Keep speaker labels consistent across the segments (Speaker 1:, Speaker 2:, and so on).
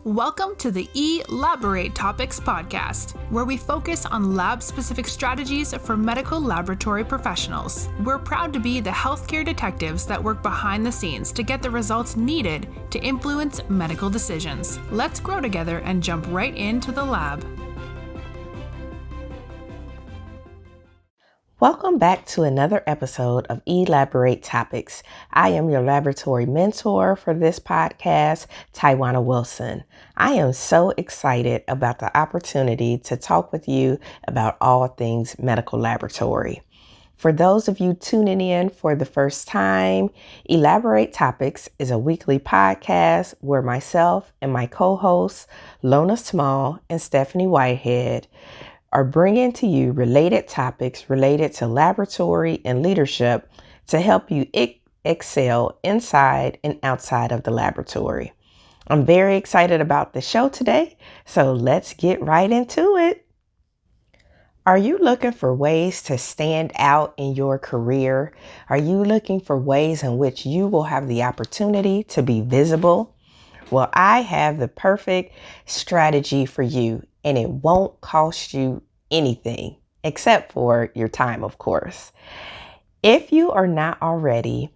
Speaker 1: Welcome to the Elaborate Topics podcast, where we focus on lab-specific strategies for medical laboratory professionals. We're proud to be the healthcare detectives that work behind the scenes to get the results needed to influence medical decisions. Let's grow together and jump right into the lab.
Speaker 2: Welcome back to another episode of Elaborate Topics. I am your laboratory mentor for this podcast, Taiwana Wilson. I am so excited about the opportunity to talk with you about all things medical laboratory. For those of you tuning in for the first time, Elaborate Topics is a weekly podcast where myself and my co-hosts, Lona Small and Stephanie Whitehead, are bringing to you related topics related to laboratory and leadership to help you excel inside and outside of the laboratory. I'm very excited about the show today, so let's get right into it. Are you looking for ways to stand out in your career? Are you looking for ways in which you will have the opportunity to be visible? Well, I have the perfect strategy for you, and it won't cost you anything except for your time, of course. If you are not already,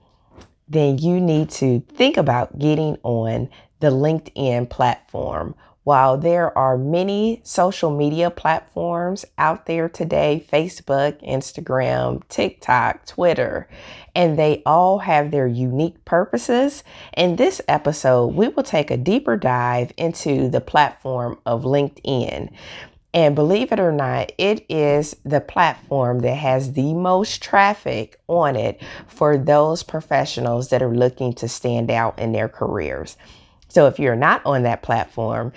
Speaker 2: then you need to think about getting on the LinkedIn platform. While there are many social media platforms out there today, Facebook, Instagram, TikTok, Twitter, and they all have their unique purposes. In this episode, we will take a deeper dive into the platform of LinkedIn. And believe it or not, it is the platform that has the most traffic on it for those professionals that are looking to stand out in their careers. So if you're not on that platform,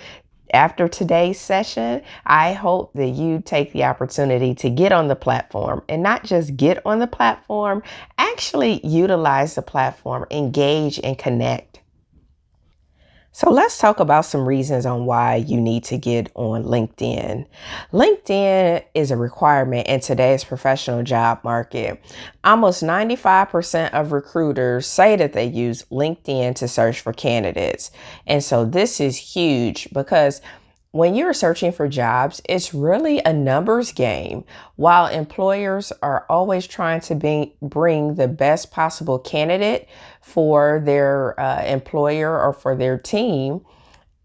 Speaker 2: after today's session, I hope that you take the opportunity to get on the platform and not just get on the platform, actually utilize the platform, engage and connect. So let's talk about some reasons on why you need to get on LinkedIn. LinkedIn is a requirement in today's professional job market. Almost 95% of recruiters say that they use LinkedIn to search for candidates. And so this is huge because when you're searching for jobs, it's really a numbers game. While employers are always trying to bring the best possible candidate for their employer or for their team,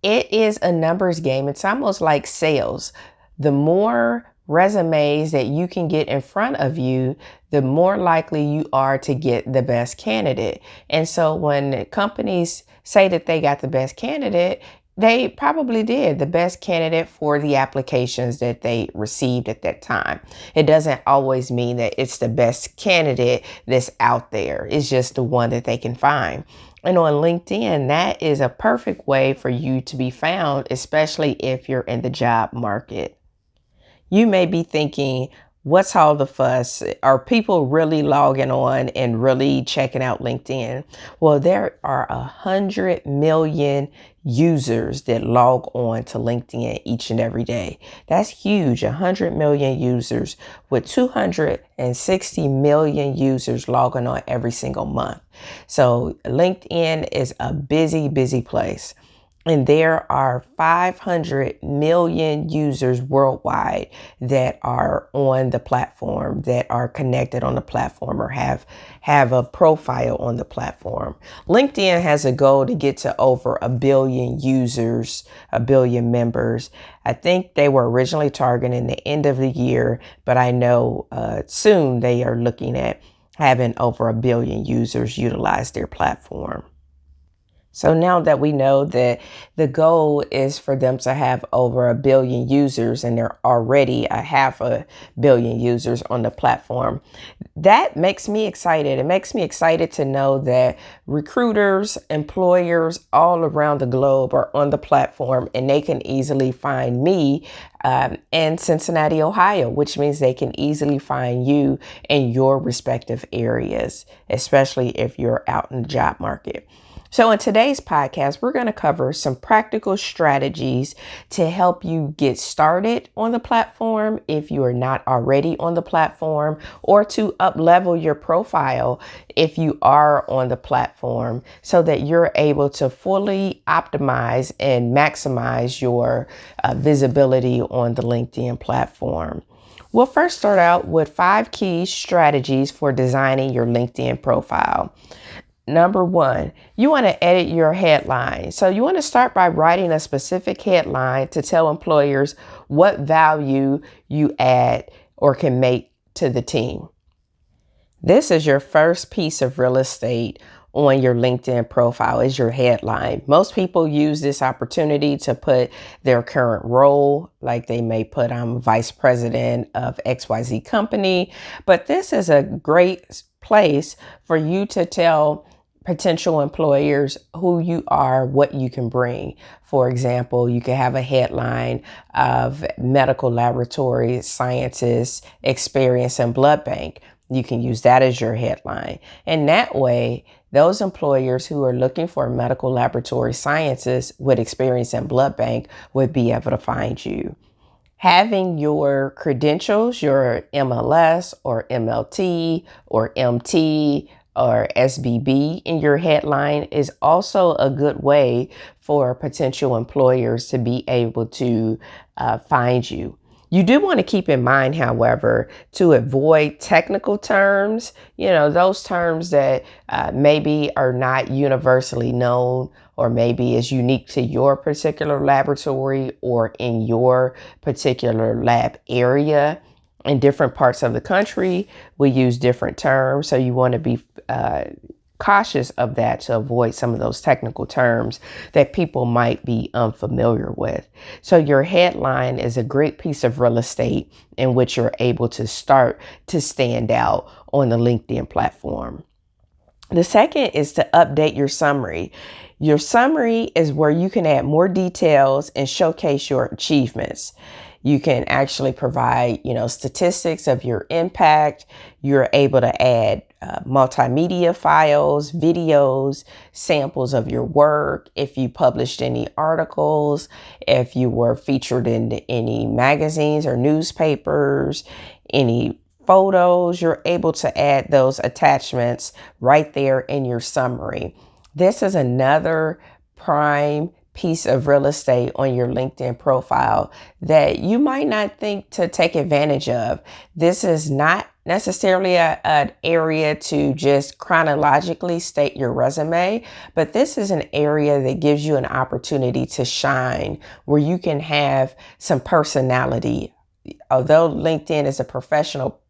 Speaker 2: it is a numbers game. It's almost like sales. The more resumes that you can get in front of you, the more likely you are to get the best candidate. And so when companies say that they got the best candidate, they probably did the best candidate for the applications that they received at that time. It doesn't always mean that it's the best candidate that's out there. It's just the one that they can find. And on LinkedIn, that is a perfect way for you to be found, especially if you're in the job market. You may be thinking, what's all the fuss? Are people really logging on and really checking out LinkedIn? Well, there are 100 million users that log on to LinkedIn each and every day. That's huge. 100 million users with 260 million users logging on every single month. So LinkedIn is a busy, busy place. And there are 500 million users worldwide that are on the platform, that are connected on the platform or have a profile on the platform. LinkedIn has a goal to get to over 1 billion users, 1 billion members. I think they were originally targeting the end of the year, but I know soon they are looking at having over 1 billion users utilize their platform. So now that we know that the goal is for them to have over 1 billion users and they're already a 500 million users on the platform, that makes me excited. It makes me excited to know that recruiters, employers all around the globe are on the platform and they can easily find me in Cincinnati, Ohio, which means they can easily find you in your respective areas, especially if you're out in the job market. So in today's podcast, we're going to cover some practical strategies to help you get started on the platform if you are not already on the platform, or to up-level your profile if you are on the platform, so that you're able to fully optimize and maximize your visibility on the LinkedIn platform. We'll first start out with 5 key strategies for designing your LinkedIn profile. Number 1, you want to edit your headline. So you want to start by writing a specific headline to tell employers what value you add or can make to the team. This is your first piece of real estate on your LinkedIn profile, is your headline. Most people use this opportunity to put their current role, like they may put vice president of XYZ company, but this is a great place for you to tell potential employers who you are, what you can bring. For example, you can have a headline of medical laboratory scientist experience in blood bank. You can use that as your headline. And that way, those employers who are looking for medical laboratory scientists with experience in blood bank would be able to find you. Having your credentials, your MLS or MLT or MT or SBB in your headline is also a good way for potential employers to be able to find you. You do want to keep in mind, however, to avoid technical terms, those terms that maybe are not universally known, or maybe is unique to your particular laboratory or in your particular lab area. In different parts of the country, we use different terms. So you want to be cautious of that to avoid some of those technical terms that people might be unfamiliar with. So your headline is a great piece of real estate in which you're able to start to stand out on the LinkedIn platform. The second is to update your summary. Your summary is where you can add more details and showcase your achievements. You can actually provide, statistics of your impact. You're able to add multimedia files, videos, samples of your work. If you published any articles, if you were featured in any magazines or newspapers, any photos, you're able to add those attachments right there in your summary. This is another prime piece of real estate on your LinkedIn profile that you might not think to take advantage of. This is not necessarily an area to just chronologically state your resume, but this is an area that gives you an opportunity to shine, where you can have some personality. Although LinkedIn is a professional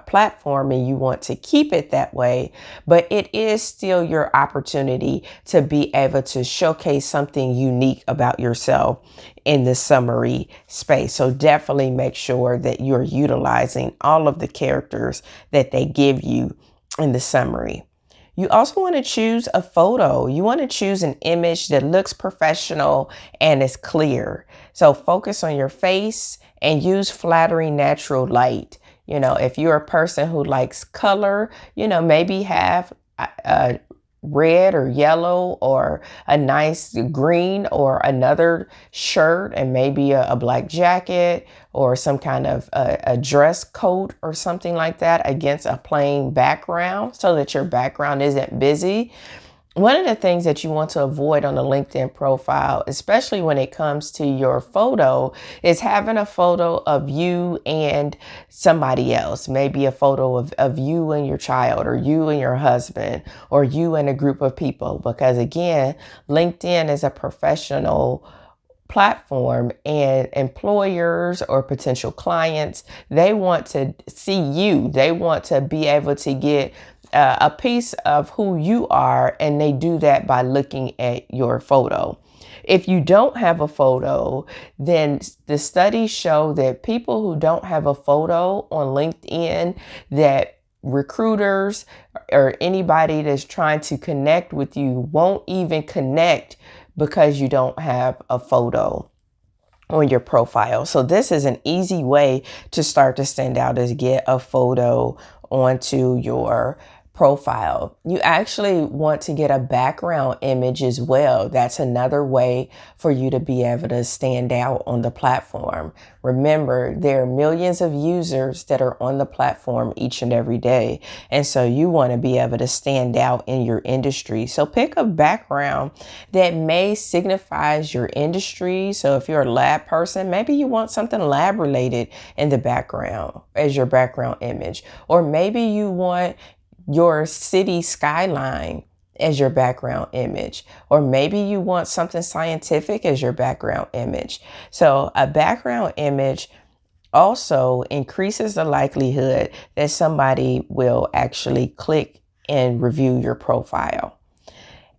Speaker 2: platform and you want to keep it that way, but it is still your opportunity to be able to showcase something unique about yourself in the summary space. So definitely make sure that you're utilizing all of the characters that they give you in the summary. You also want to choose a photo. You want to choose an image that looks professional and is clear. So focus on your face and use flattering natural light. If you're a person who likes color, maybe have a red or yellow or a nice green or another shirt, and maybe a black jacket or some kind of a dress coat or something like that against a plain background, so that your background isn't busy. One of the things that you want to avoid on a LinkedIn profile, especially when it comes to your photo, is having a photo of you and somebody else. Maybe a photo of you and your child, or you and your husband, or you and a group of people. Because again, LinkedIn is a professional platform, and employers or potential clients, they want to see you. They want to be able to get a piece of who you are, and they do that by looking at your photo. If you don't have a photo, then the studies show that people who don't have a photo on LinkedIn, that recruiters or anybody that's trying to connect with you won't even connect, because you don't have a photo. on your profile. So this is an easy way to start to stand out, is get a photo onto your profile. You actually want to get a background image as well. That's another way for you to be able to stand out on the platform. Remember, there are millions of users that are on the platform each and every day. And so you want to be able to stand out in your industry. So pick a background that may signifies your industry. So if you're a lab person, maybe you want something lab related in the background as your background image. Or maybe you want your city skyline as your background image, or maybe you want something scientific as your background image. So a background image also increases the likelihood that somebody will actually click and review your profile.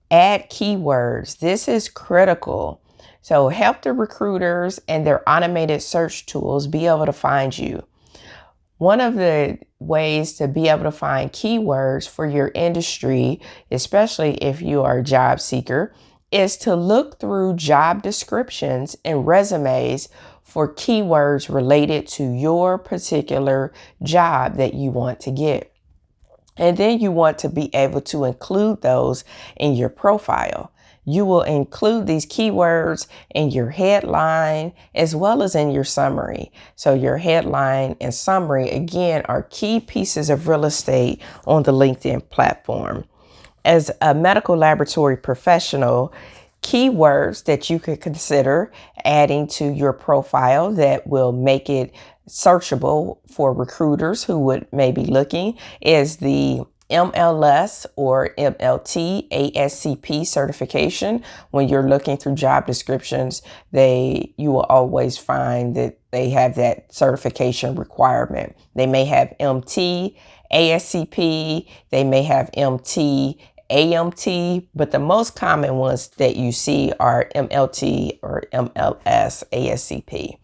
Speaker 2: Add keywords. This is critical. So help the recruiters and their automated search tools be able to find you. One of the ways to be able to find keywords for your industry, especially if you are a job seeker, is to look through job descriptions and resumes for keywords related to your particular job that you want to get. And then you want to be able to include those in your profile. You will include these keywords in your headline as well as in your summary. So your headline and summary, again, are key pieces of real estate on the LinkedIn platform. As a medical laboratory professional, keywords that you could consider adding to your profile that will make it searchable for recruiters who would maybe looking is the MLS or MLT ASCP certification. When you're looking through job descriptions, you will always find that they have that certification requirement. They may have MT, ASCP, they may have MT, AMT, but the most common ones that you see are MLT or MLS, ASCP.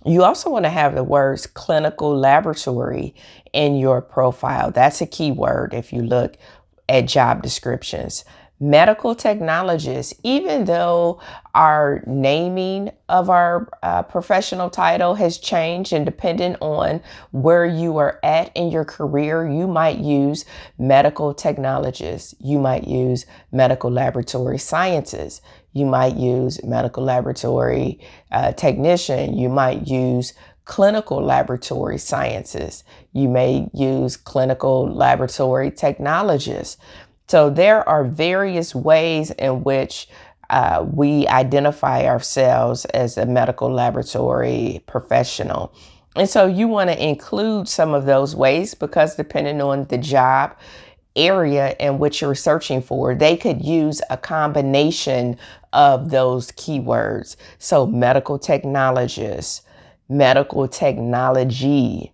Speaker 2: You also want to have the words clinical laboratory in your profile. That's a keyword if you look at job descriptions. Medical technologist, even though our naming of our professional title has changed and depending on where you are at in your career, you might use medical technologist, you might use medical laboratory sciences, you might use medical laboratory technician, you might use clinical laboratory sciences, you may use clinical laboratory technologist. So there are various ways in which we identify ourselves as a medical laboratory professional. And so you want to include some of those ways because depending on the job area in which you're searching for, they could use a combination of those keywords. So medical technologist, medical technology.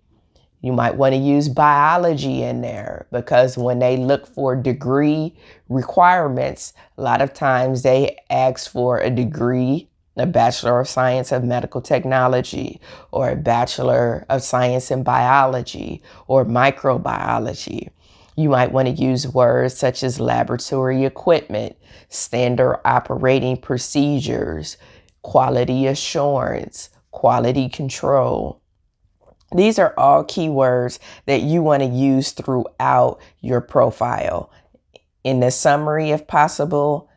Speaker 2: You might want to use biology in there because when they look for degree requirements, a lot of times they ask for a degree, a Bachelor of Science of Medical Technology, or a Bachelor of Science in Biology or microbiology. You might want to use words such as laboratory equipment, standard operating procedures, quality assurance, quality control. These are all keywords that you want to use throughout your profile. In the summary, if possible,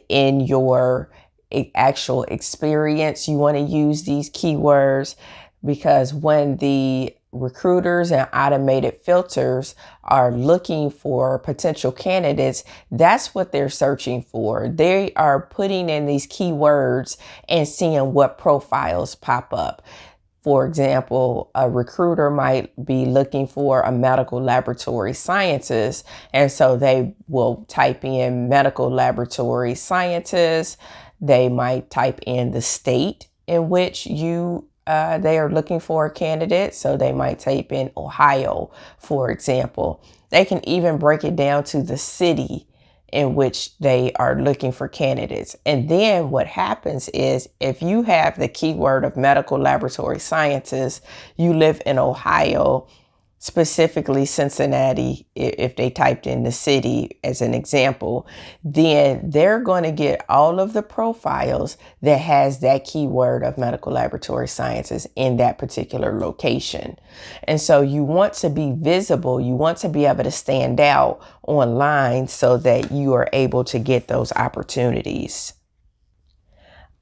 Speaker 2: in your actual experience, you want to use these keywords because when the recruiters and automated filters are looking for potential candidates, that's what they're searching for. They are putting in these keywords and seeing what profiles pop up. For example, a recruiter might be looking for a medical laboratory scientist, and so they will type in medical laboratory scientist. They might type in the state in which they are looking for a candidate. So they might type in Ohio, for example. They can even break it down to the city in which they are looking for candidates. And then what happens is if you have the keyword of medical laboratory scientist, you live in Ohio, specifically Cincinnati, if they typed in the city as an example, then they're going to get all of the profiles that has that keyword of medical laboratory sciences in that particular location. And so you want to be visible. You want to be able to stand out online so that you are able to get those opportunities.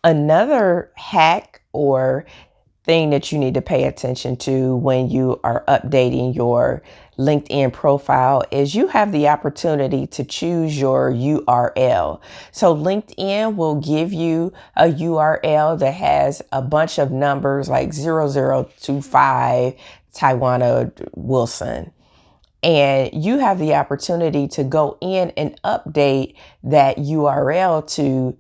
Speaker 2: Another hack or thing that you need to pay attention to when you are updating your LinkedIn profile is you have the opportunity to choose your URL. So LinkedIn will give you a URL that has a bunch of numbers like 0025 Tawana Wilson. And you have the opportunity to go in and update that URL to,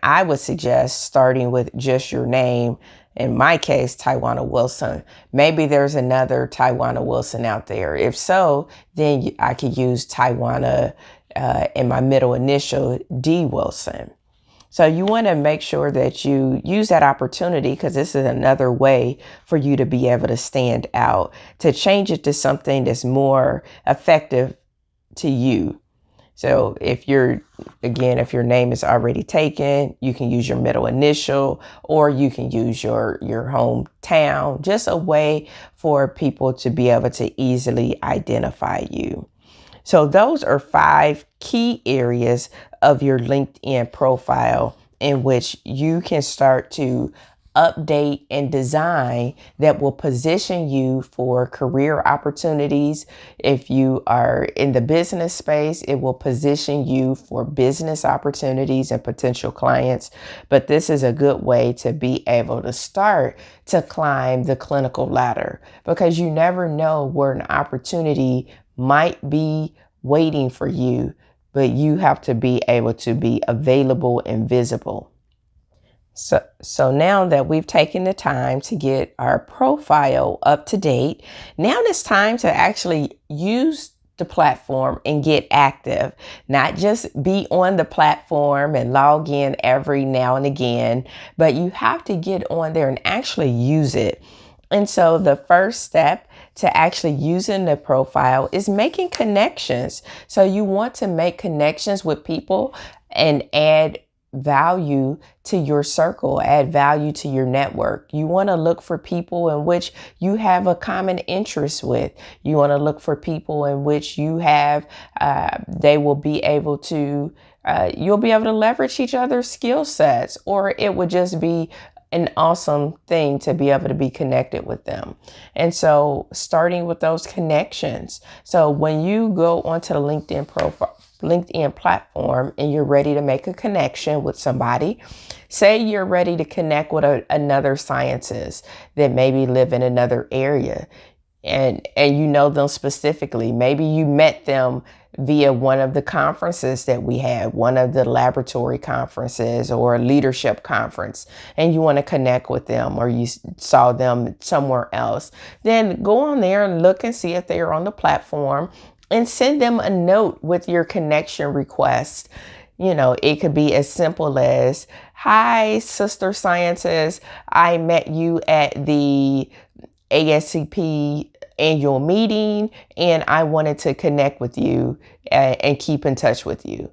Speaker 2: I would suggest starting with just your name. In my case, Tawana Wilson. Maybe there's another Tawana Wilson out there. If so, then I could use Tawana in my middle initial, D Wilson. So you want to make sure that you use that opportunity, because this is another way for you to be able to stand out, to change it to something that's more effective to you. So if your name is already taken, you can use your middle initial, or you can use your hometown, just a way for people to be able to easily identify you. So those are 5 key areas of your LinkedIn profile in which you can start to update and design that will position you for career opportunities. If you are in the business space, it will position you for business opportunities and potential clients. But this is a good way to be able to start to climb the clinical ladder, because you never know where an opportunity might be waiting for you, but you have to be able to be available and visible. So now that we've taken the time to get our profile up to date, now it's time to actually use the platform and get active, not just be on the platform and log in every now and again, but you have to get on there and actually use it. And so the first step to actually using the profile is making connections. So you want to make connections with people and add value to your circle, add value to your network. You want to look for people in which you have a common interest with. You want to look for people in which you have, they will be able to, you'll be able to leverage each other's skill sets, or it would just be an awesome thing to be able to be connected with them. And so starting with those connections. So when you go onto the LinkedIn platform and you're ready to make a connection with somebody, say you're ready to connect with another scientist that maybe live in another area, and you know them specifically. Maybe you met them via one of the conferences that we had, one of the laboratory conferences or a leadership conference, and you want to connect with them, or you saw them somewhere else. Then go on there and look and see if they are on the platform, and send them a note with your connection request. You know, it could be as simple as, "Hi, sister scientist, I met you at the ASCP annual meeting, and I wanted to connect with you and keep in touch with you.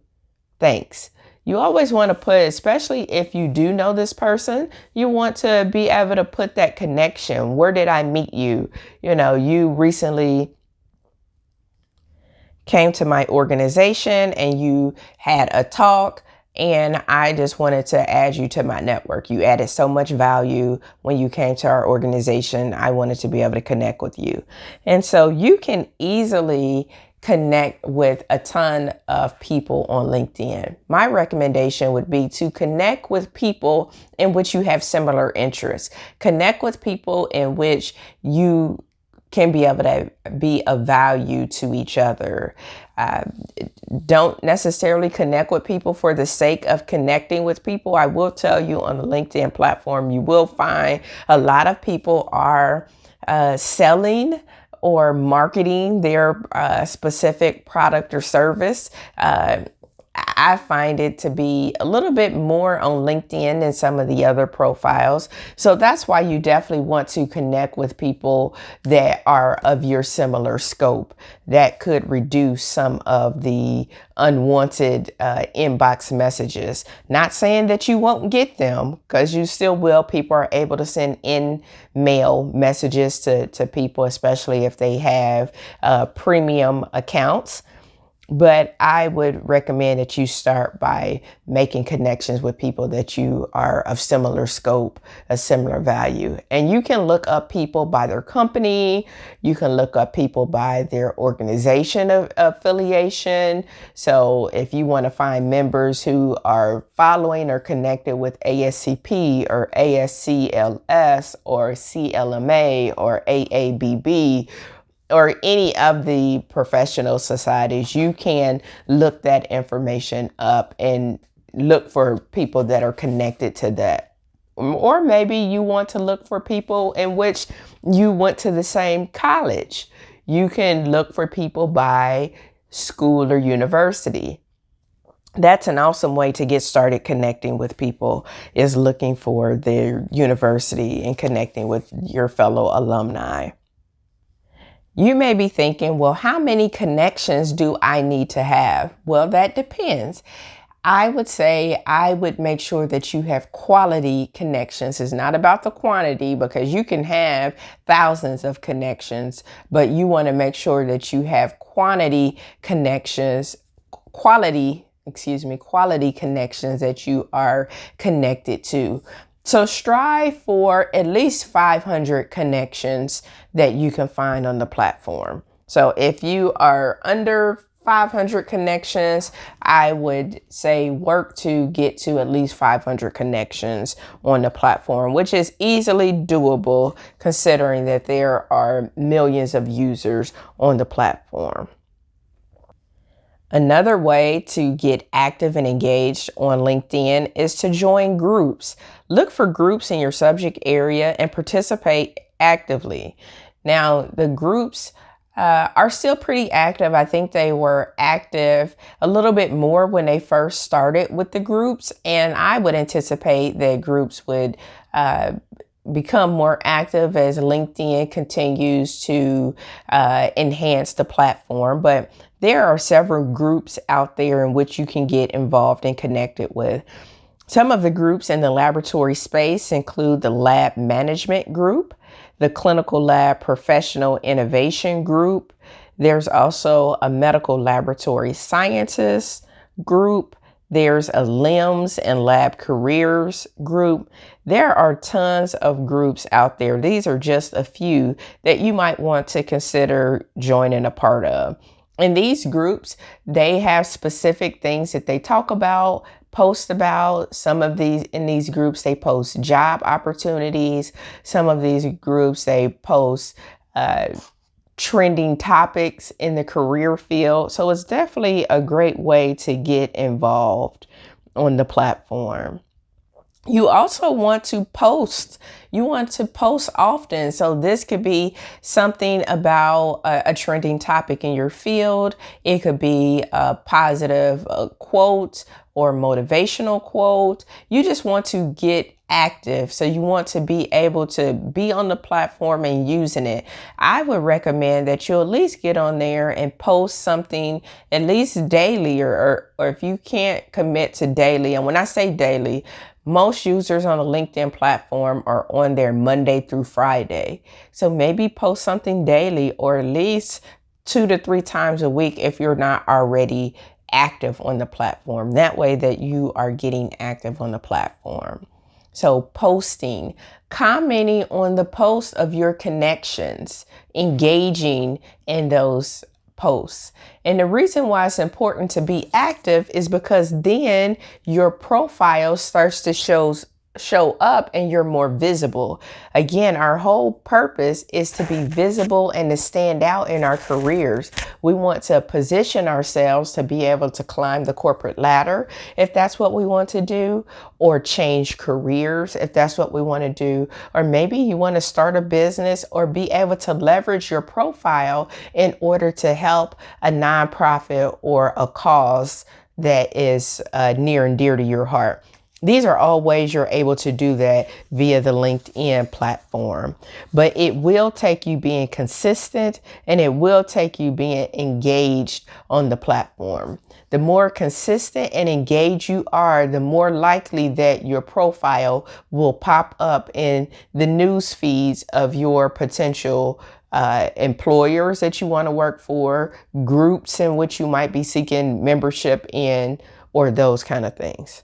Speaker 2: Thanks." You always want to put, especially if you do know this person, you want to be able to put that connection. Where did I meet you? You know, you recently came to my organization and you had a talk, and I just wanted to add you to my network. You added so much value when you came to our organization. I wanted to be able to connect with you. And so you can easily connect with a ton of people on LinkedIn. My recommendation would be to connect with people in which you have similar interests. Connect with people in which you can be able to be of value to each other. Don't necessarily connect with people for the sake of connecting with people. I will tell you, on the LinkedIn platform, you will find a lot of people are selling or marketing their specific product or service. I find it to be a little bit more on LinkedIn than some of the other profiles. So that's why you definitely want to connect with people that are of your similar scope. That could reduce some of the unwanted inbox messages. Not saying that you won't get them, because you still will. People are able to send in mail messages to people, especially if they have premium accounts. But I would recommend that you start by making connections with people that you are of similar scope, a similar value. And you can look up people by their company. You can look up people by their organization of affiliation. So if you want to find members who are following or connected with ASCP or ASCLS or CLMA or AABB, or any of the professional societies, you can look that information up and look for people that are connected to that. Or maybe you want to look for people in which you went to the same college. You can look for people by school or university. That's an awesome way to get started connecting with people, is looking for their university and connecting with your fellow alumni. You may be thinking, well, how many connections do I need to have? Well, that depends. I would say I would make sure that you have quality connections. It's not about the quantity, because you can have thousands of connections, but you want to make sure that you have quality connections that you are connected to. So strive for at least 500 connections that you can find on the platform. So if you are under 500 connections, I would say work to get to at least 500 connections on the platform, which is easily doable considering that there are millions of users on the platform. Another way to get active and engaged on LinkedIn is to join groups. Look for groups in your subject area and participate actively. Now, the groups are still pretty active. I think they were active a little bit more when they first started with the groups, and I would anticipate that groups would become more active as LinkedIn continues to enhance the platform. But there are several groups out there in which you can get involved and connected with. Some of the groups in the laboratory space include the Lab Management Group, the Clinical Lab Professional Innovation Group. There's also a Medical Laboratory Scientists Group. There's a LIMS and Lab Careers Group. There are tons of groups out there. These are just a few that you might want to consider joining a part of. In these groups, they have specific things that they talk about, post about. Some of these groups, they post job opportunities. Some of these groups, they post trending topics in the career field. So it's definitely a great way to get involved on the platform. You also want to post. You want to post often. So this could be something about a trending topic in your field. It could be a positive quote or motivational quote. You just want to get active. So you want to be able to be on the platform and using it. I would recommend that you at least get on there and post something at least daily, or if you can't commit to daily. And when I say daily, most users on the LinkedIn platform are on there Monday through Friday. So maybe post something daily, or at least 2 to 3 times a week if you're not already active on the platform. That way that you are getting active on the platform. So posting, commenting on the posts of your connections, engaging in those posts. And the reason why it's important to be active is because then your profile starts to show up and you're more visible. Again, our whole purpose is to be visible and to stand out in our careers. We want to position ourselves to be able to climb the corporate ladder if that's what we want to do, or change careers if that's what we want to do, or maybe you want to start a business or be able to leverage your profile in order to help a nonprofit or a cause that is near and dear to your heart. These are all ways you're able to do that via the LinkedIn platform, but it will take you being consistent and it will take you being engaged on the platform. The more consistent and engaged you are, the more likely that your profile will pop up in the news feeds of your potential employers that you want to work for, groups in which you might be seeking membership in, or those kind of things.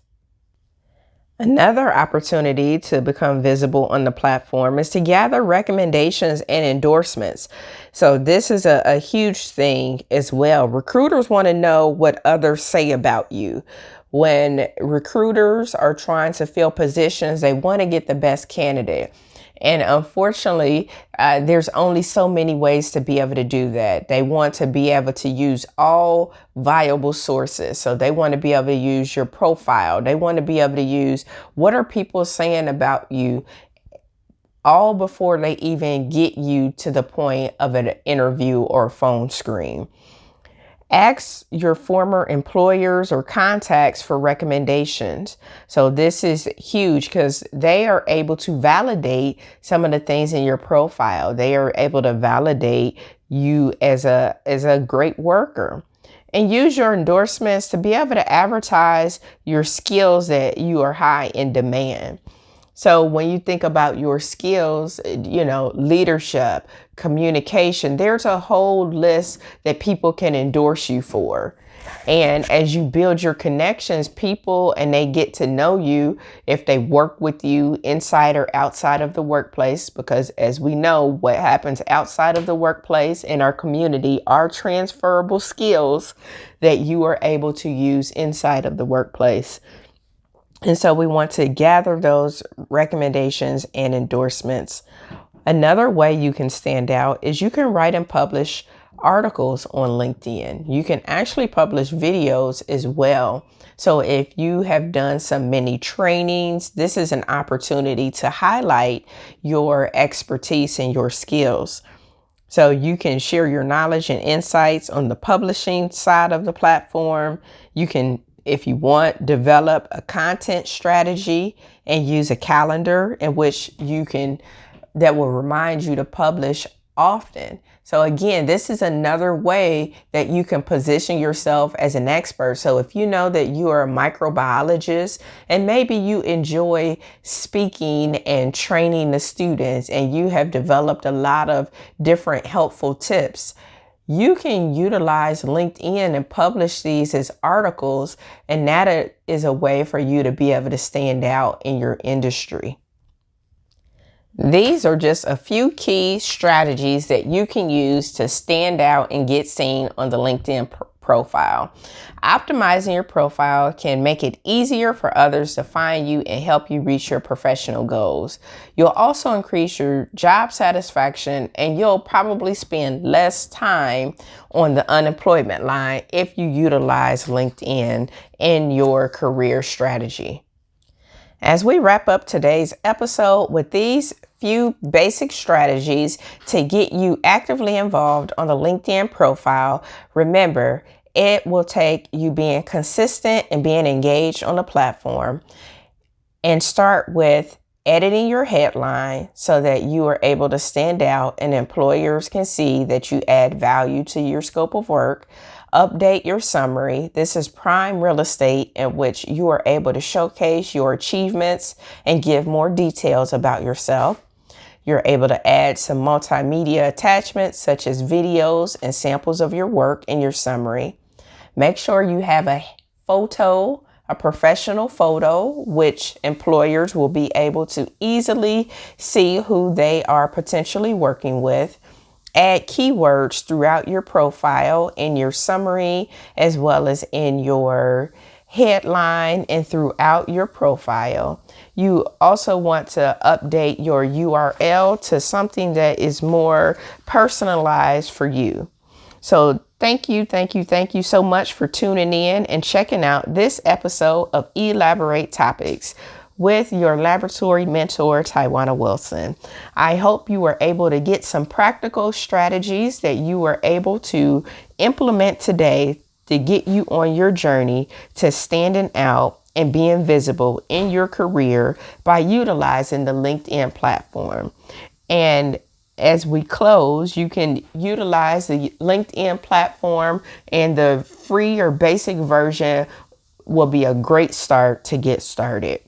Speaker 2: Another opportunity to become visible on the platform is to gather recommendations and endorsements. So this is a huge thing as well. Recruiters want to know what others say about you. When recruiters are trying to fill positions, they want to get the best candidate. And unfortunately, there's only so many ways to be able to do that. They want to be able to use all viable sources. So they want to be able to use your profile. They want to be able to use what are people saying about you, all before they even get you to the point of an interview or phone screen. Ask your former employers or contacts for recommendations. So this is huge because they are able to validate some of the things in your profile. They are able to validate you as a great worker. And use your endorsements to be able to advertise your skills that you are high in demand. So when you think about your skills, leadership, communication, there's a whole list that people can endorse you for. And as you build your connections, people, and they get to know you if they work with you inside or outside of the workplace, because as we know, what happens outside of the workplace in our community are transferable skills that you are able to use inside of the workplace. And so we want to gather those recommendations and endorsements. Another way you can stand out is you can write and publish articles on LinkedIn. You can actually publish videos as well. So if you have done some mini trainings, this is an opportunity to highlight your expertise and your skills. So you can share your knowledge and insights on the publishing side of the platform. You can, if you want, develop a content strategy and use a calendar in which that will remind you to publish often. So again, this is another way that you can position yourself as an expert. So if you know that you are a microbiologist and maybe you enjoy speaking and training the students and you have developed a lot of different helpful tips, you can utilize LinkedIn and publish these as articles, and that is a way for you to be able to stand out in your industry. These are just a few key strategies that you can use to stand out and get seen on the LinkedIn profile. Optimizing your profile can make it easier for others to find you and help you reach your professional goals. You'll also increase your job satisfaction, and you'll probably spend less time on the unemployment line if you utilize LinkedIn in your career strategy. As we wrap up today's episode with these few basic strategies to get you actively involved on the LinkedIn profile, remember, it will take you being consistent and being engaged on the platform. And start with editing your headline so that you are able to stand out and employers can see that you add value to your scope of work. Update your summary. This is prime real estate in which you are able to showcase your achievements and give more details about yourself. You're able to add some multimedia attachments such as videos and samples of your work in your summary. Make sure you have a photo, a professional photo, which employers will be able to easily see who they are potentially working with. Add keywords throughout your profile, in your summary, as well as in your headline and throughout your profile. You also want to update your URL to something that is more personalized for you. So thank you so much for tuning in and checking out this episode of Elaborate Topics with your laboratory mentor, Tawana Wilson. I hope you were able to get some practical strategies that you were able to implement today to get you on your journey to standing out and being visible in your career by utilizing the LinkedIn platform. And as we close, you can utilize the LinkedIn platform, and the free or basic version will be a great start to get started.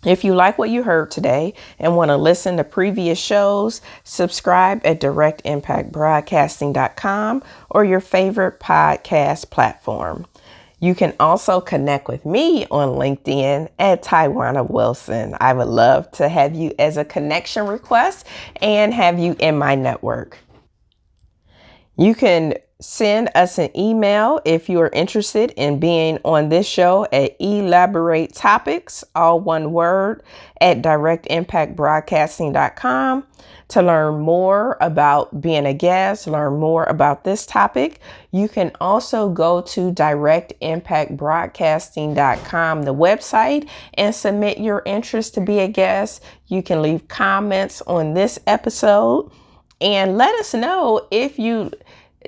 Speaker 2: If you like what you heard today and want to listen to previous shows, subscribe at directimpactbroadcasting.com or your favorite podcast platform. You can also connect with me on LinkedIn at Tawana Wilson. I would love to have you as a connection request and have you in my network. You can send us an email if you are interested in being on this show at elaborate topics, all one word, at directimpactbroadcasting.com to learn more about being a guest, learn more about this topic. You can also go to directimpactbroadcasting.com, the website, and submit your interest to be a guest. You can leave comments on this episode and let us know if you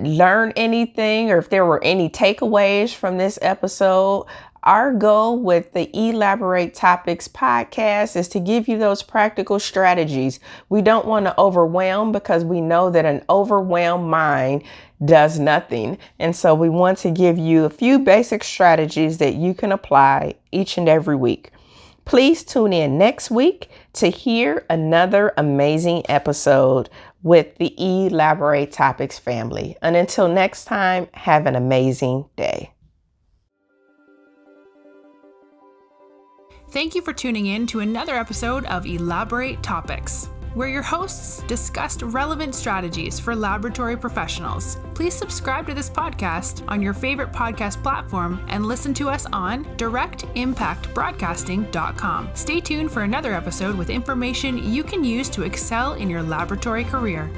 Speaker 2: learn anything or if there were any takeaways from this episode. Our goal with the Elaborate Topics podcast is to give you those practical strategies. We don't want to overwhelm, because we know that an overwhelmed mind does nothing. And so we want to give you a few basic strategies that you can apply each and every week. Please tune in next week to hear another amazing episode with the Elaborate Topics family. And until next time, have an amazing day.
Speaker 1: Thank you for tuning in to another episode of Elaborate Topics, where your hosts discussed relevant strategies for laboratory professionals. Please subscribe to this podcast on your favorite podcast platform and listen to us on directimpactbroadcasting.com. Stay tuned for another episode with information you can use to excel in your laboratory career.